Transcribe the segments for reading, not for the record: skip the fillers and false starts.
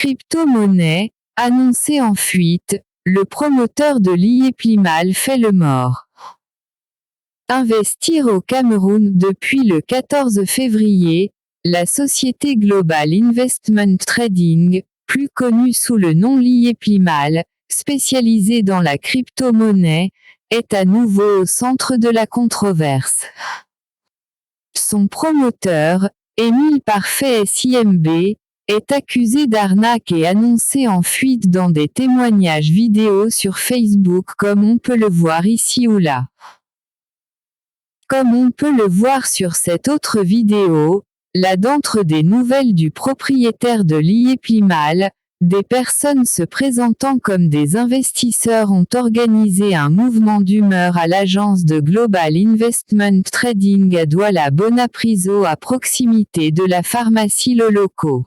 Crypto-monnaie, annoncé en fuite, le promoteur de l'IEPLIMAL fait le mort. Investir au Cameroun. Depuis le 14 février, la société Global Investment Trading, plus connue sous le nom l'IEPLIMAL, spécialisée dans la crypto-monnaie, est à nouveau au centre de la controverse. Son promoteur, Émile Parfait SIMB, est accusé d'arnaque et annoncé en fuite dans des témoignages vidéo sur Facebook comme on peut le voir ici ou là. Comme on peut le voir sur cette autre vidéo, là d'entre des nouvelles du propriétaire de l'IEPLIMAL, des personnes se présentant comme des investisseurs ont organisé un mouvement d'humeur à l'agence de Global Investment Trading à Douala Bonapriso à proximité de la pharmacie Loloco.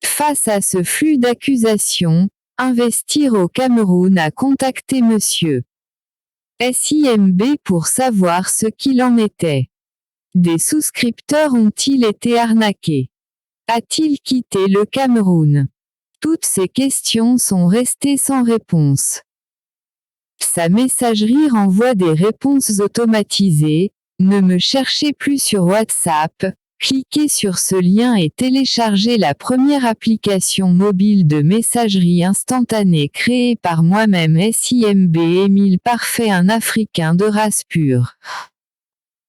Face à ce flux d'accusations, Investir au Cameroun a contacté Monsieur SIMB pour savoir ce qu'il en était. Des souscripteurs ont-ils été arnaqués? A-t-il quitté le Cameroun? Toutes ces questions sont restées sans réponse. Sa messagerie renvoie des réponses automatisées. Ne me cherchez plus sur WhatsApp. Cliquez sur ce lien et téléchargez la première application mobile de messagerie instantanée créée par moi-même SIMB Émile Parfait, un Africain de race pure.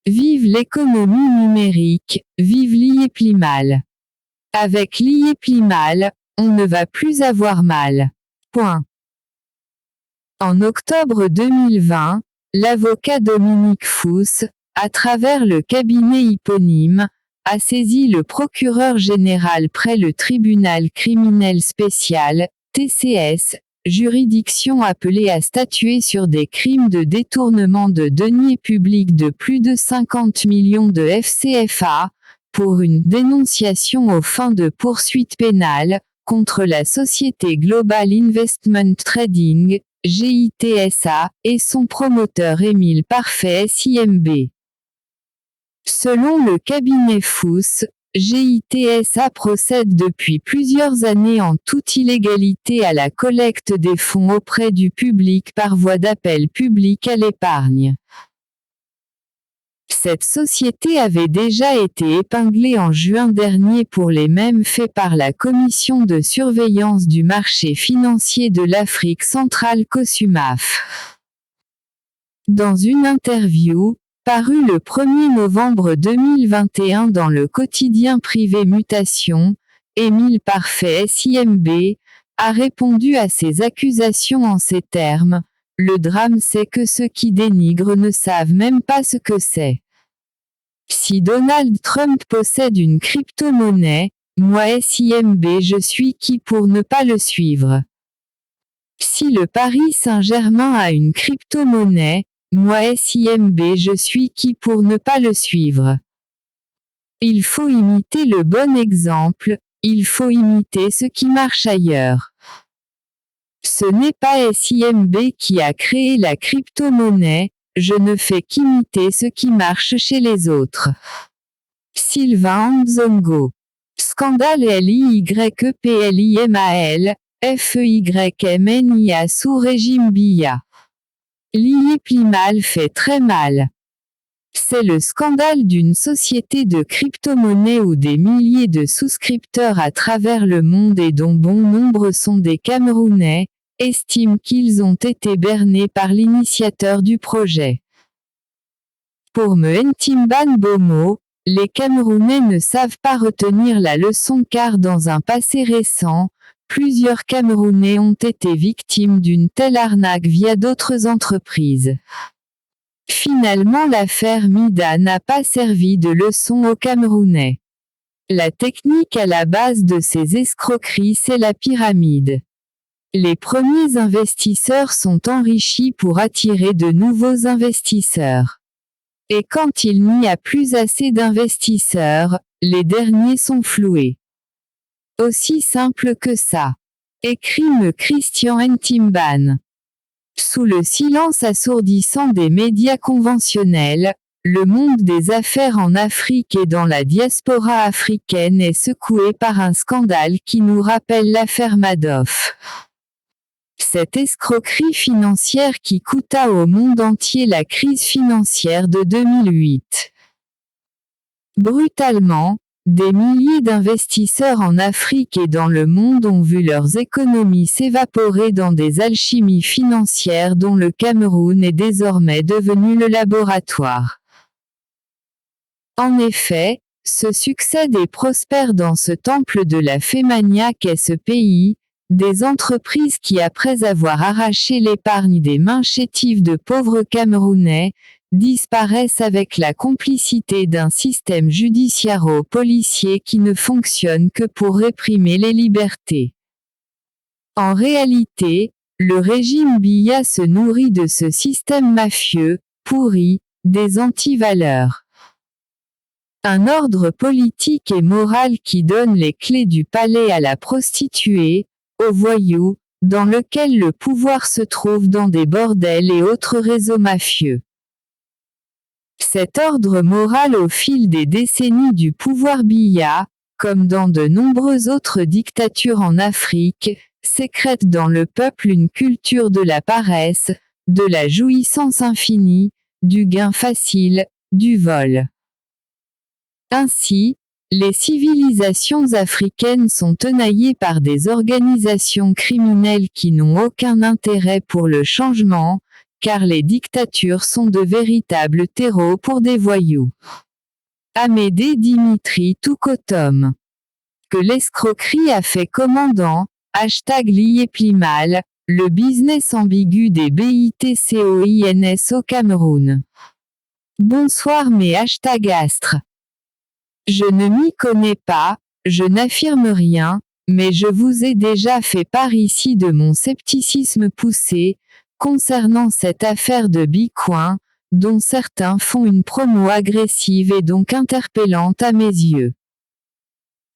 Vive l'économie numérique, vive l'IEPLIMAL. Avec l'IEPLIMAL, on ne va plus avoir mal. Point. En octobre 2020, l'avocat Dominique Fous, à travers le cabinet éponyme, a saisi le procureur général près le tribunal criminel spécial, TCS, juridiction appelée à statuer sur des crimes de détournement de deniers publics de plus de 50 millions de FCFA, pour une dénonciation aux fins de poursuites pénales, contre la société Global Investment Trading, GITSA, et son promoteur Émile Parfait SIMB. Selon le cabinet Fous, GITSA procède depuis plusieurs années en toute illégalité à la collecte des fonds auprès du public par voie d'appel public à l'épargne. Cette société avait déjà été épinglée en juin dernier pour les mêmes faits par la Commission de surveillance du marché financier de l'Afrique centrale COSUMAF. Dans une interview, parue le 1er novembre 2021 dans le quotidien privé Mutation, Émile Parfait SIMB a répondu à ces accusations en ces termes: « Le drame c'est que ceux qui dénigrent ne savent même pas ce que c'est. Si Donald Trump possède une crypto-monnaie, moi SIMB je suis qui pour ne pas le suivre. Si le Paris Saint-Germain a une crypto-monnaie, moi SIMB je suis qui pour ne pas le suivre. Il faut imiter le bon exemple, il faut imiter ce qui marche ailleurs. Ce n'est pas SIMB qui a créé la crypto-monnaie, je ne fais qu'imiter ce qui marche chez les autres. » Sylvain Nzongo. Scandale LIYEPLIMAL, FEYMNIA sous régime Biya. L'IEPLIMAL fait très mal. C'est le scandale d'une société de crypto-monnaie où des milliers de souscripteurs à travers le monde et dont bon nombre sont des Camerounais, estiment qu'ils ont été bernés par l'initiateur du projet. Pour Ntimban Bomo, les Camerounais ne savent pas retenir la leçon car dans un passé récent, plusieurs Camerounais ont été victimes d'une telle arnaque via d'autres entreprises. Finalement l'affaire Mida n'a pas servi de leçon aux Camerounais. La technique à la base de ces escroqueries c'est la pyramide. Les premiers investisseurs sont enrichis pour attirer de nouveaux investisseurs. Et quand il n'y a plus assez d'investisseurs, les derniers sont floués. Aussi simple que ça. Écrit Christian Ntimban. Sous le silence assourdissant des médias conventionnels, le monde des affaires en Afrique et dans la diaspora africaine est secoué par un scandale qui nous rappelle l'affaire Madoff. Cette escroquerie financière qui coûta au monde entier la crise financière de 2008. Brutalement, des milliers d'investisseurs en Afrique et dans le monde ont vu leurs économies s'évaporer dans des alchimies financières dont le Cameroun est désormais devenu le laboratoire. En effet, se succèdent et prospèrent dans ce temple de la fémania qu'est ce pays, des entreprises qui après avoir arraché l'épargne des mains chétives de pauvres Camerounais, disparaissent avec la complicité d'un système judiciaro-policier qui ne fonctionne que pour réprimer les libertés. En réalité, le régime Biya se nourrit de ce système mafieux, pourri, des antivaleurs. Un ordre politique et moral qui donne les clés du palais à la prostituée, aux voyous, dans lequel le pouvoir se trouve dans des bordels et autres réseaux mafieux. Cet ordre moral au fil des décennies du pouvoir Biya, comme dans de nombreuses autres dictatures en Afrique, sécrète dans le peuple une culture de la paresse, de la jouissance infinie, du gain facile, du vol. Ainsi, les civilisations africaines sont tenaillées par des organisations criminelles qui n'ont aucun intérêt pour le changement, car les dictatures sont de véritables terreaux pour des voyous. Amédée Dimitri Toukotom. Que l'escroquerie a fait commandant, #Liyeplimal, le business ambigu des BITCOINS au Cameroun. Bonsoir mes #astres. Je ne m'y connais pas, je n'affirme rien, mais je vous ai déjà fait part ici de mon scepticisme poussé, concernant cette affaire de Bitcoin, dont certains font une promo agressive et donc interpellante à mes yeux.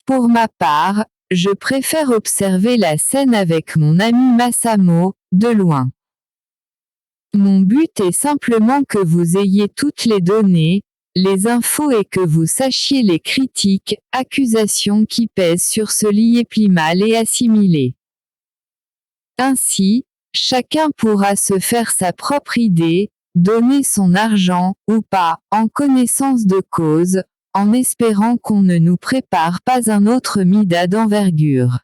Pour ma part, je préfère observer la scène avec mon ami Massamo, de loin. Mon but est simplement que vous ayez toutes les données, les infos et que vous sachiez les critiques, accusations qui pèsent sur ce Liyeplimal et assimilé. Ainsi, chacun pourra se faire sa propre idée, donner son argent, ou pas, en connaissance de cause, en espérant qu'on ne nous prépare pas un autre Mida d'envergure.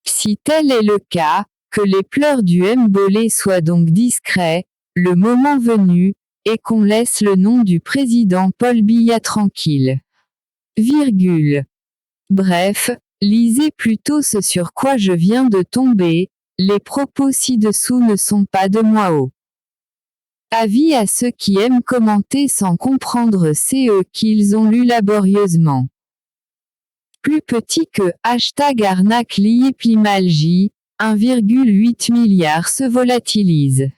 Si tel est le cas, que les pleurs du Mbolé soient donc discrets, le moment venu, et qu'on laisse le nom du président Paul Biya tranquille. Virgule. Bref, lisez plutôt ce sur quoi je viens de tomber, les propos ci-dessous ne sont pas de moi. Avis à ceux qui aiment commenter sans comprendre ce qu'ils ont lu laborieusement. Plus petit que #arnaque Liyeplimal J, 1,8 milliard se volatilise.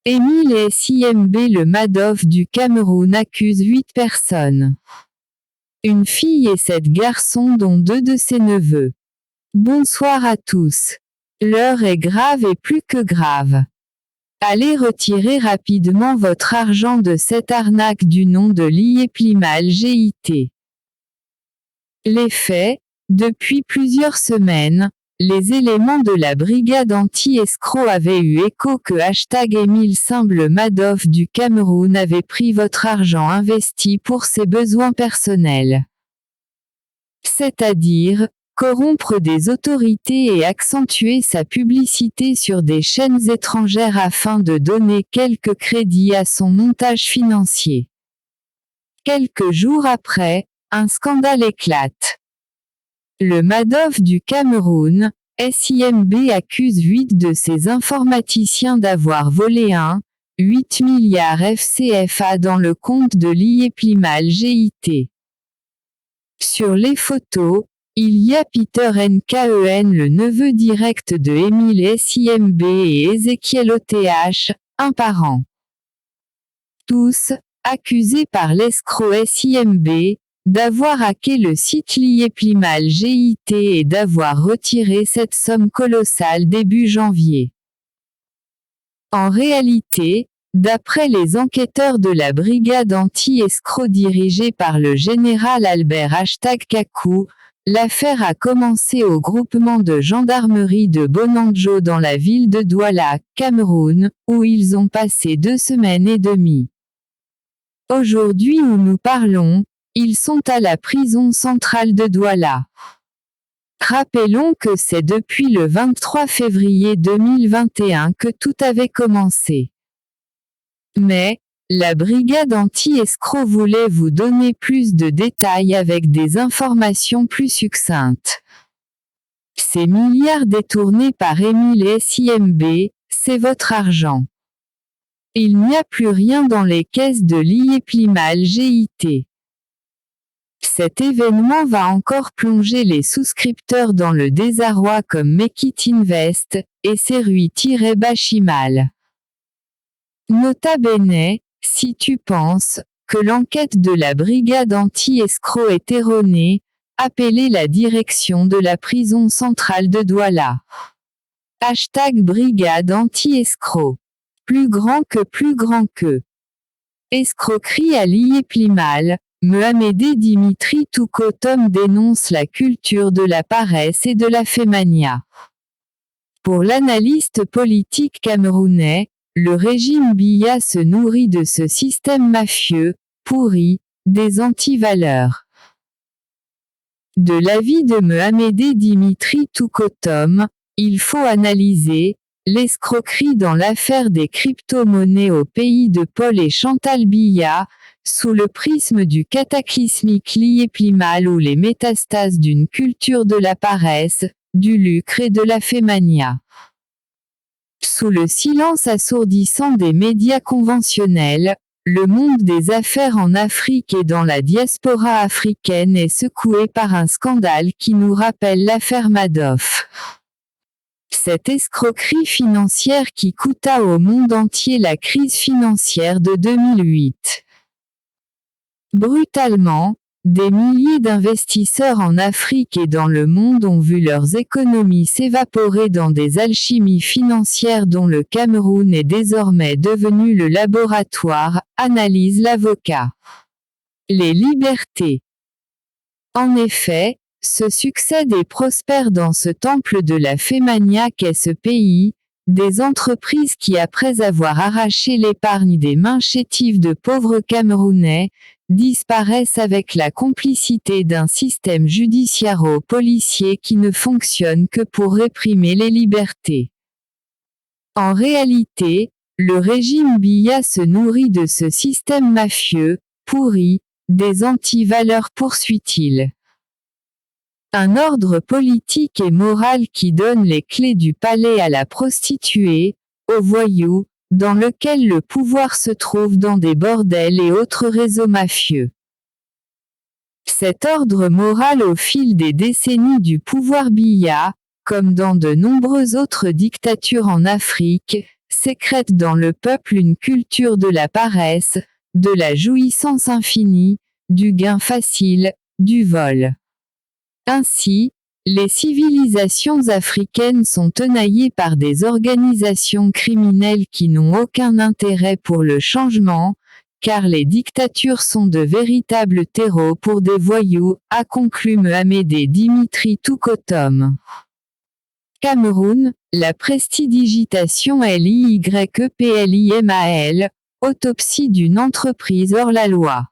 Émile Simb le Madoff du Cameroun accuse 8 personnes. Une fille et 7 garçons dont 2 de ses neveux. Bonsoir à tous. L'heure est grave et plus que grave. Allez retirer rapidement votre argent de cette arnaque du nom de Liyeplimal GIT. Les faits, depuis plusieurs semaines, les éléments de la brigade anti-escroc avaient eu écho que #Émile Simb le Madoff du Cameroun avait pris votre argent investi pour ses besoins personnels. C'est-à-dire, corrompre des autorités et accentuer sa publicité sur des chaînes étrangères afin de donner quelques crédits à son montage financier. Quelques jours après, un scandale éclate. Le Madoff du Cameroun, SIMB accuse 8 de ses informaticiens d'avoir volé 1,8 milliard FCFA dans le compte de Liyeplimal GIT. Sur les photos, il y a Peter Nken, le neveu direct de Émile Simb et Ezekiel OTH, un parent. Tous, accusés par l'escroc SIMB, d'avoir hacké le site Liyeplimal GIT et d'avoir retiré cette somme colossale début janvier. En réalité, D'après les enquêteurs de la brigade anti-escroc dirigée par le général Albert Kakou, l'affaire a commencé au groupement de gendarmerie de Bonanjo dans la ville de Douala, Cameroun, où ils ont passé 2 semaines et demie. Aujourd'hui où nous parlons, ils sont à la prison centrale de Douala. Rappelons que c'est depuis le 23 février 2021 que tout avait commencé. Mais, la brigade anti-escroc voulait vous donner plus de détails avec des informations plus succinctes. Ces milliards détournés par Émile SIMB, c'est votre argent. Il n'y a plus rien dans les caisses de l'IEPLIMAL GIT. Cet événement va encore plonger les souscripteurs dans le désarroi comme Mekit Invest et Serui-Bachimal. Nota bene, si tu penses que l'enquête de la brigade anti-escroc est erronée, appelez la direction de la prison centrale de Douala. #brigade anti-escroc. Plus grand que. Escroquerie à l'IEPLIMAL, Mohamedé Dimitri Toukotom dénonce la culture de la paresse et de la fémania. Pour l'analyste politique camerounais, le régime Biya se nourrit de ce système mafieux, pourri, des antivaleurs. De l'avis de Mohamedé Dimitri Toukotom, il faut analyser l'escroquerie dans l'affaire des crypto-monnaies au pays de Paul et Chantal Biya, sous le prisme du cataclysmique l'IEPLIMAL ou les métastases d'une culture de la paresse, du lucre et de la fémania. Sous le silence assourdissant des médias conventionnels, le monde des affaires en Afrique et dans la diaspora africaine est secoué par un scandale qui nous rappelle l'affaire Madoff. Cette escroquerie financière qui coûta au monde entier la crise financière de 2008. Brutalement, des milliers d'investisseurs en Afrique et dans le monde ont vu leurs économies s'évaporer dans des alchimies financières dont le Cameroun est désormais devenu le laboratoire, analyse l'avocat. Les libertés. En effet, se succèdent et prospèrent dans ce temple de la fémania qu'est ce pays, des entreprises qui après avoir arraché l'épargne des mains chétives de pauvres Camerounais, disparaissent avec la complicité d'un système judiciaro-policier qui ne fonctionne que pour réprimer les libertés. En réalité, le régime Biya se nourrit de ce système mafieux, pourri, des antivaleurs poursuit-il. Un ordre politique et moral qui donne les clés du palais à la prostituée, aux voyous, dans lequel le pouvoir se trouve dans des bordels et autres réseaux mafieux. Cet ordre moral au fil des décennies du pouvoir Biya, comme dans de nombreuses autres dictatures en Afrique, sécrète dans le peuple une culture de la paresse, de la jouissance infinie, du gain facile, du vol. Ainsi, les civilisations africaines sont tenaillées par des organisations criminelles qui n'ont aucun intérêt pour le changement, car les dictatures sont de véritables terreaux pour des voyous, a conclu Mohamedé Dimitri Toukotom. Cameroun, la prestidigitation LYEPLIMAL, autopsie d'une entreprise hors la loi.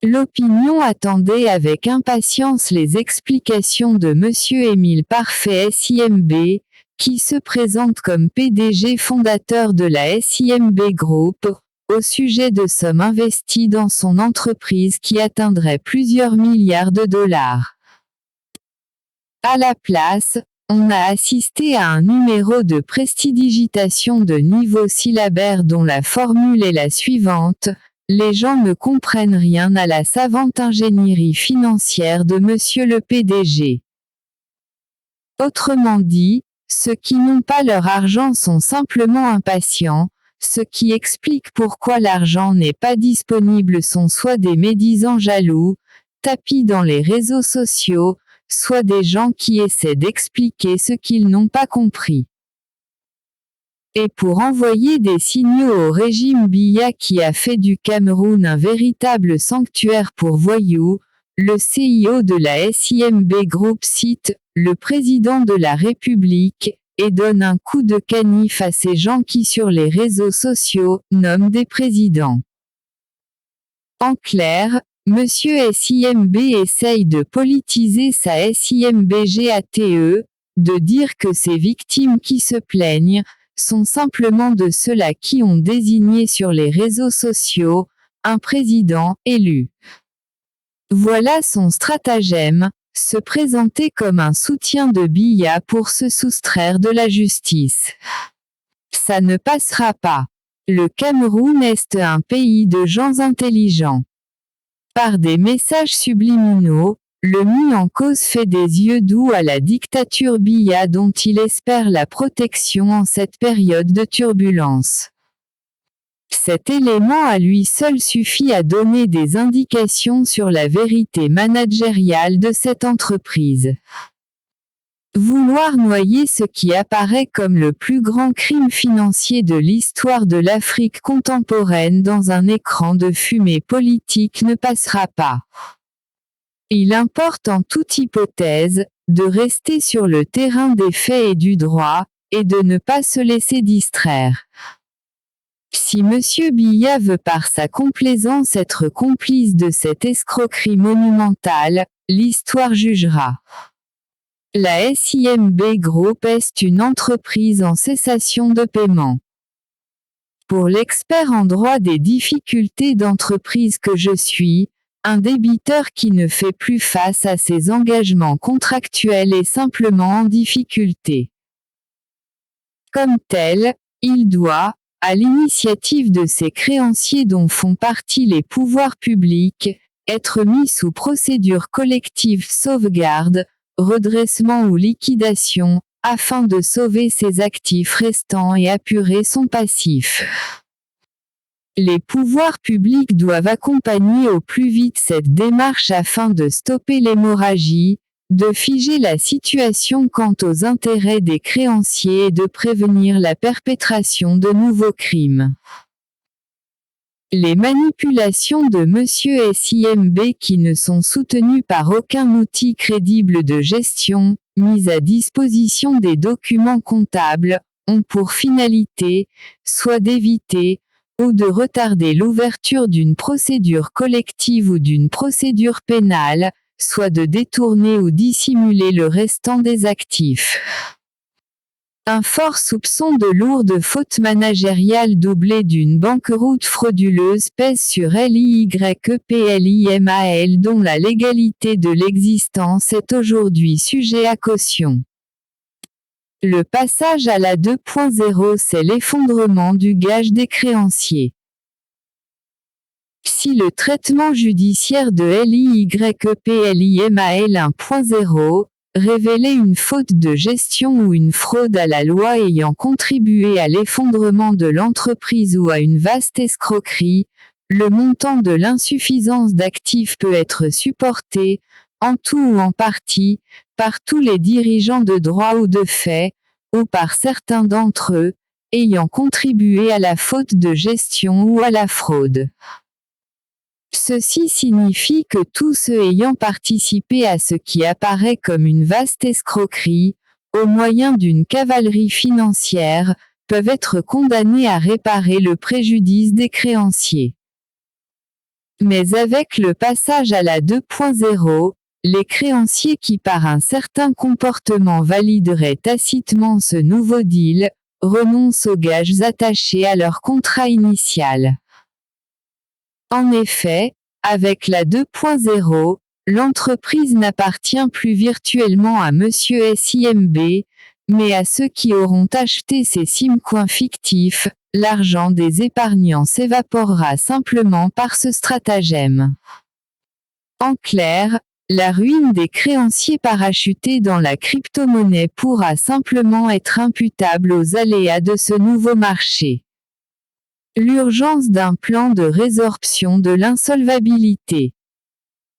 L'opinion attendait avec impatience les explications de Monsieur Émile Parfait SIMB, qui se présente comme PDG fondateur de la SIMB Group, au sujet de sommes investies dans son entreprise qui atteindraient plusieurs milliards de dollars. À la place, on a assisté à un numéro de prestidigitation de niveau syllabaire dont la formule est la suivante. Les gens ne comprennent rien à la savante ingénierie financière de Monsieur le PDG. Autrement dit, ceux qui n'ont pas leur argent sont simplement impatients, ce qui explique pourquoi l'argent n'est pas disponible sont soit des médisants jaloux, tapis dans les réseaux sociaux, soit des gens qui essaient d'expliquer ce qu'ils n'ont pas compris. Et pour envoyer des signaux au régime Biya qui a fait du Cameroun un véritable sanctuaire pour voyous, le CIO de la SIMB Group cite « le président de la République » et donne un coup de canif à ces gens qui sur les réseaux sociaux nomment des présidents. En clair, Monsieur SIMB essaye de politiser sa SIMBGATE, de dire que ces victimes qui se plaignent, sont simplement de ceux-là qui ont désigné sur les réseaux sociaux, un président élu. Voilà son stratagème, se présenter comme un soutien de Biya pour se soustraire de la justice. Ça ne passera pas. Le Cameroun est un pays de gens intelligents. Par des messages subliminaux, le mis en cause fait des yeux doux à la dictature Biya dont il espère la protection en cette période de turbulence. Cet élément à lui seul suffit à donner des indications sur la vérité managériale de cette entreprise. Vouloir noyer ce qui apparaît comme le plus grand crime financier de l'histoire de l'Afrique contemporaine dans un écran de fumée politique ne passera pas. Il importe en toute hypothèse, de rester sur le terrain des faits et du droit, et de ne pas se laisser distraire. Si Monsieur Biya veut par sa complaisance être complice de cette escroquerie monumentale, l'histoire jugera. La SIMB Group est une entreprise en cessation de paiement. Pour l'expert en droit des difficultés d'entreprise que je suis, un débiteur qui ne fait plus face à ses engagements contractuels est simplement en difficulté. Comme tel, il doit, à l'initiative de ses créanciers dont font partie les pouvoirs publics, être mis sous procédure collective sauvegarde, redressement ou liquidation, afin de sauver ses actifs restants et apurer son passif. Les pouvoirs publics doivent accompagner au plus vite cette démarche afin de stopper l'hémorragie, de figer la situation quant aux intérêts des créanciers et de prévenir la perpétration de nouveaux crimes. Les manipulations de Monsieur SIMB qui ne sont soutenues par aucun outil crédible de gestion, mis à disposition des documents comptables, ont pour finalité, soit d'éviter, ou de retarder l'ouverture d'une procédure collective ou d'une procédure pénale, soit de détourner ou dissimuler le restant des actifs. Un fort soupçon de lourde faute managériale doublée d'une banqueroute frauduleuse pèse sur LIYEPLIMAL dont la légalité de l'existence est aujourd'hui sujet à caution. Le passage à la 2.0 c'est l'effondrement du gage des créanciers. Si le traitement judiciaire de LIYEPLIMAL 1.0 révélait une faute de gestion ou une fraude à la loi ayant contribué à l'effondrement de l'entreprise ou à une vaste escroquerie, le montant de l'insuffisance d'actifs peut être supporté, en tout ou en partie, par tous les dirigeants de droit ou de fait, ou par certains d'entre eux, ayant contribué à la faute de gestion ou à la fraude. Ceci signifie que tous ceux ayant participé à ce qui apparaît comme une vaste escroquerie, au moyen d'une cavalerie financière, peuvent être condamnés à réparer le préjudice des créanciers. Mais avec le passage à la 2.0, les créanciers qui par un certain comportement valideraient tacitement ce nouveau deal, renoncent aux gages attachés à leur contrat initial. En effet, avec la 2.0, l'entreprise n'appartient plus virtuellement à Monsieur SIMB, mais à ceux qui auront acheté ces simcoins fictifs, l'argent des épargnants s'évaporera simplement par ce stratagème. En clair, la ruine des créanciers parachutés dans la crypto-monnaie pourra simplement être imputable aux aléas de ce nouveau marché. L'urgence d'un plan de résorption de l'insolvabilité.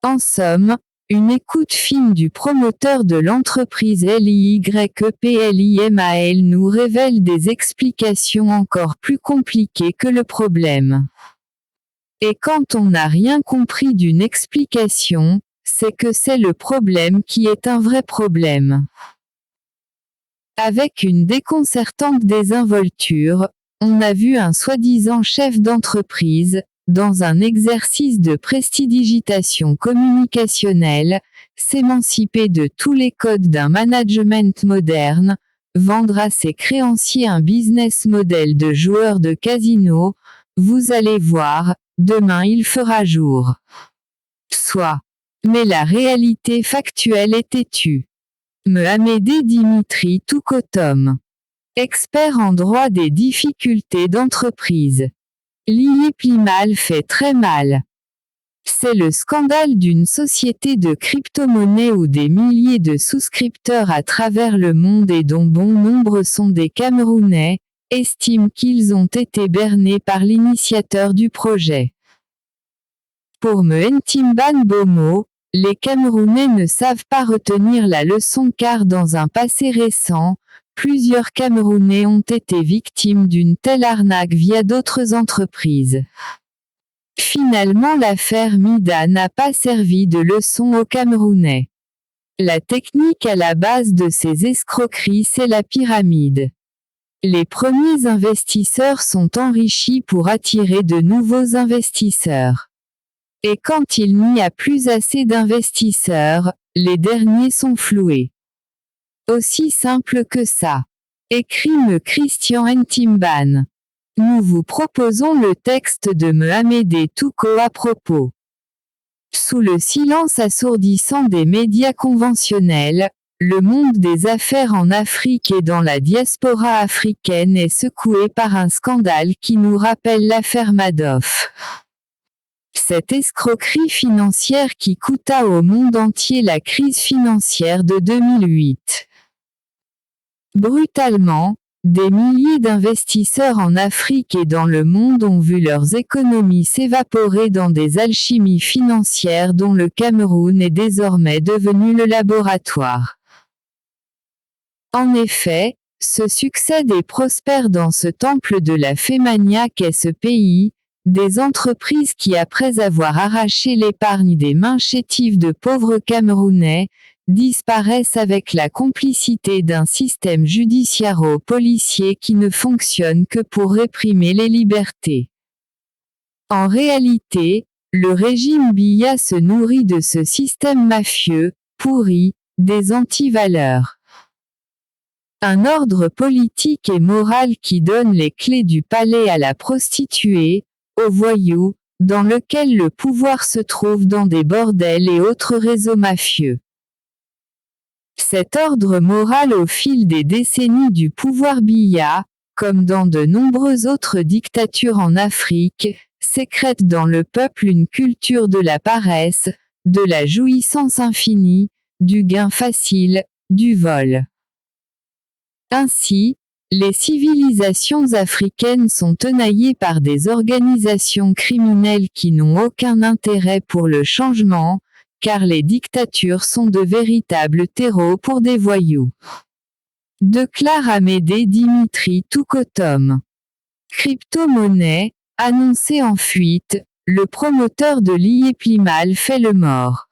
En somme, Une écoute fine du promoteur de l'entreprise LIYEPLIMAL nous révèle des explications encore plus compliquées que le problème. Et quand on n'a rien compris d'une explication, c'est que c'est le problème qui est un vrai problème. Avec une déconcertante désinvolture, on a vu un soi-disant chef d'entreprise, dans un exercice de prestidigitation communicationnelle, s'émanciper de tous les codes d'un management moderne, vendre à ses créanciers un business model de joueur de casino, vous allez voir, demain il fera jour. Soit. Mais la réalité factuelle est têtue. Mohamedé Dimitri Toukotom. Expert en droit des difficultés d'entreprise. L'IYEPLIMAL fait très mal. C'est le scandale d'une société de crypto-monnaie où des milliers de souscripteurs à travers le monde et dont bon nombre sont des Camerounais, estiment qu'ils ont été bernés par l'initiateur du projet. Pour Ntimban Bomo, les Camerounais ne savent pas retenir la leçon car dans un passé récent, plusieurs Camerounais ont été victimes d'une telle arnaque via d'autres entreprises. Finalement l'affaire Mida n'a pas servi de leçon aux Camerounais. La technique à la base de ces escroqueries c'est la pyramide. Les premiers investisseurs sont enrichis pour attirer de nouveaux investisseurs. Et quand il n'y a plus assez d'investisseurs, les derniers sont floués. Aussi simple que ça. Écrit Christian Ntimban. Nous vous proposons le texte de Mohamedé Touko à propos. Sous le silence assourdissant des médias conventionnels, le monde des affaires en Afrique et dans la diaspora africaine est secoué par un scandale qui nous rappelle l'affaire Madoff. Cette escroquerie financière qui coûta au monde entier la crise financière de 2008. Brutalement, des milliers d'investisseurs en Afrique et dans le monde ont vu leurs économies s'évaporer dans des alchimies financières dont le Cameroun est désormais devenu le laboratoire. En effet, se succèdent et prospèrent dans ce temple de la fémania qu'est ce pays, des entreprises qui après avoir arraché l'épargne des mains chétives de pauvres Camerounais, disparaissent avec la complicité d'un système judiciaro-policier qui ne fonctionne que pour réprimer les libertés. En réalité, le régime Biya se nourrit de ce système mafieux, pourri, des antivaleurs. Un ordre politique et moral qui donne les clés du palais à la prostituée, aux voyous, dans lequel le pouvoir se trouve dans des bordels et autres réseaux mafieux. Cet ordre moral au fil des décennies du pouvoir Biya, comme dans de nombreuses autres dictatures en Afrique, sécrète dans le peuple une culture de la paresse, de la jouissance infinie, du gain facile, du vol. Ainsi, les civilisations africaines sont tenaillées par des organisations criminelles qui n'ont aucun intérêt pour le changement, car les dictatures sont de véritables terreaux pour des voyous. Déclare Amédée Dimitri Toukotom. Crypto-monnaie, annoncée en fuite, le promoteur de l'IYEPLIMAL fait le mort.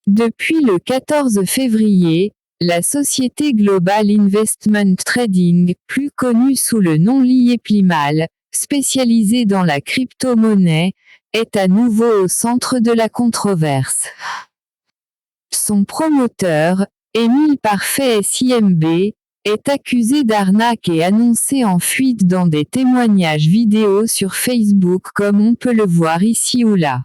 Depuis le 14 février, la société Global Investment Trading, plus connue sous le nom l'IYEPLIMAL, spécialisée dans la crypto-monnaie, est à nouveau au centre de la controverse. Son promoteur, Émile Parfait SIMB, est accusé d'arnaque et annoncé en fuite dans des témoignages vidéo sur Facebook comme on peut le voir ici ou là.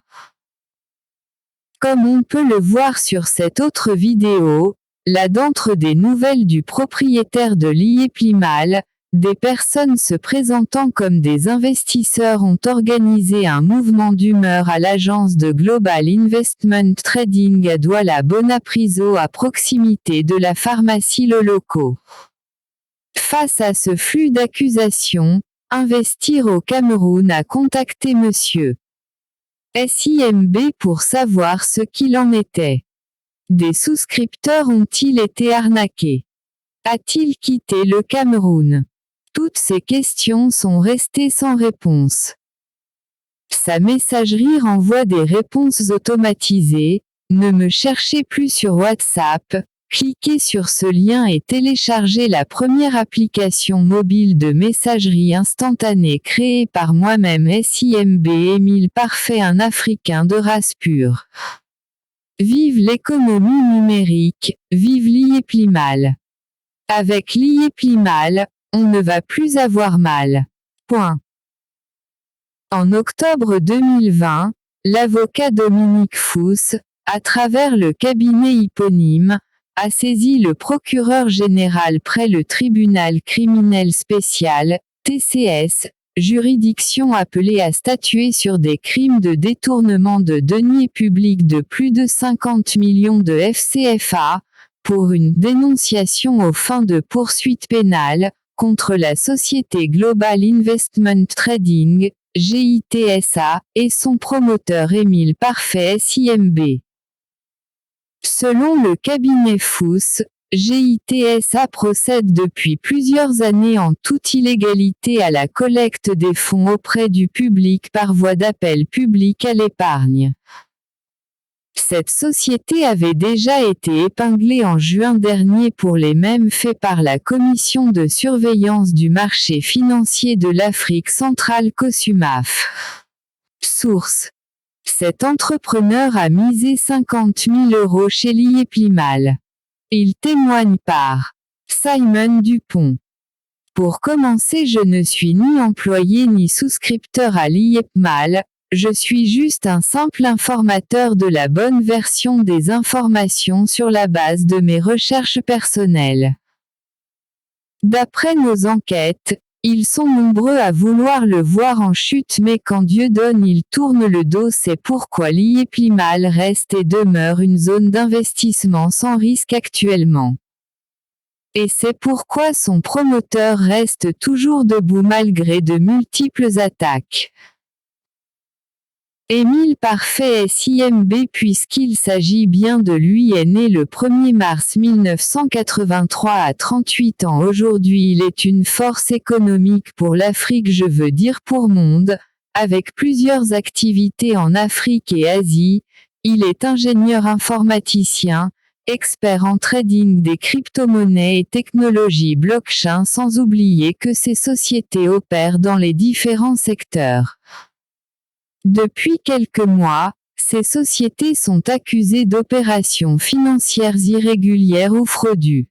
Comme on peut le voir sur cette autre vidéo, là d'entre des nouvelles du propriétaire de l'IYEPLIMAL, des personnes se présentant comme des investisseurs ont organisé un mouvement d'humeur à l'agence de Global Investment Trading à Douala Bonapriso à proximité de la pharmacie Loloco. Face à ce flux d'accusations, Investir au Cameroun a contacté M. SIMB pour savoir ce qu'il en était. Des souscripteurs ont-ils été arnaqués? A-t-il quitté le Cameroun? Toutes ces questions sont restées sans réponse. Sa messagerie renvoie des réponses automatisées. Ne me cherchez plus sur WhatsApp. Cliquez sur ce lien et téléchargez la première application mobile de messagerie instantanée créée par moi-même SIMB Émile Parfait, un Africain de race pure. Vive l'économie numérique, vive l'IEPLIMAL. Avec l'IEPLIMAL, on ne va plus avoir mal. Point. En octobre 2020, l'avocat Dominique Fous, à travers le cabinet éponyme, a saisi le procureur général près le tribunal criminel spécial, TCS, juridiction appelée à statuer sur des crimes de détournement de deniers publics de plus de 50 millions de FCFA, pour une dénonciation aux fins de poursuites pénales, contre la société Global Investment Trading, GITSA, et son promoteur Émile Parfait SIMB. Selon le cabinet Fous, GITSA procède depuis plusieurs années en toute illégalité à la collecte des fonds auprès du public par voie d'appel public à l'épargne. Cette société avait déjà été épinglée en juin dernier pour les mêmes faits par la Commission de surveillance du marché financier de l'Afrique centrale COSUMAF. Source. Cet entrepreneur a misé 50 000 € chez l'IEPLIMAL. Il témoigne par Simon Dupont. Pour commencer, je ne suis ni employé ni souscripteur à l'IEPMAL, je suis juste un simple informateur de la bonne version des informations sur la base de mes recherches personnelles. D'après nos enquêtes, ils sont nombreux à vouloir le voir en chute, mais quand Dieu donne il tourne le dos. C'est pourquoi l'IEPLIMAL reste et demeure une zone d'investissement sans risque actuellement. Et c'est pourquoi son promoteur reste toujours debout malgré de multiples attaques. Émile Parfait SIMB, puisqu'il s'agit bien de lui, est né le 1er mars 1983 à 38 ans. Aujourd'hui, il est une force économique pour l'Afrique, je veux dire pour monde, avec plusieurs activités en Afrique et Asie. Il est ingénieur informaticien, expert en trading des crypto-monnaies et technologies blockchain, sans oublier que ces sociétés opèrent dans les différents secteurs. Depuis quelques mois, ces sociétés sont accusées d'opérations financières irrégulières ou frauduleuses.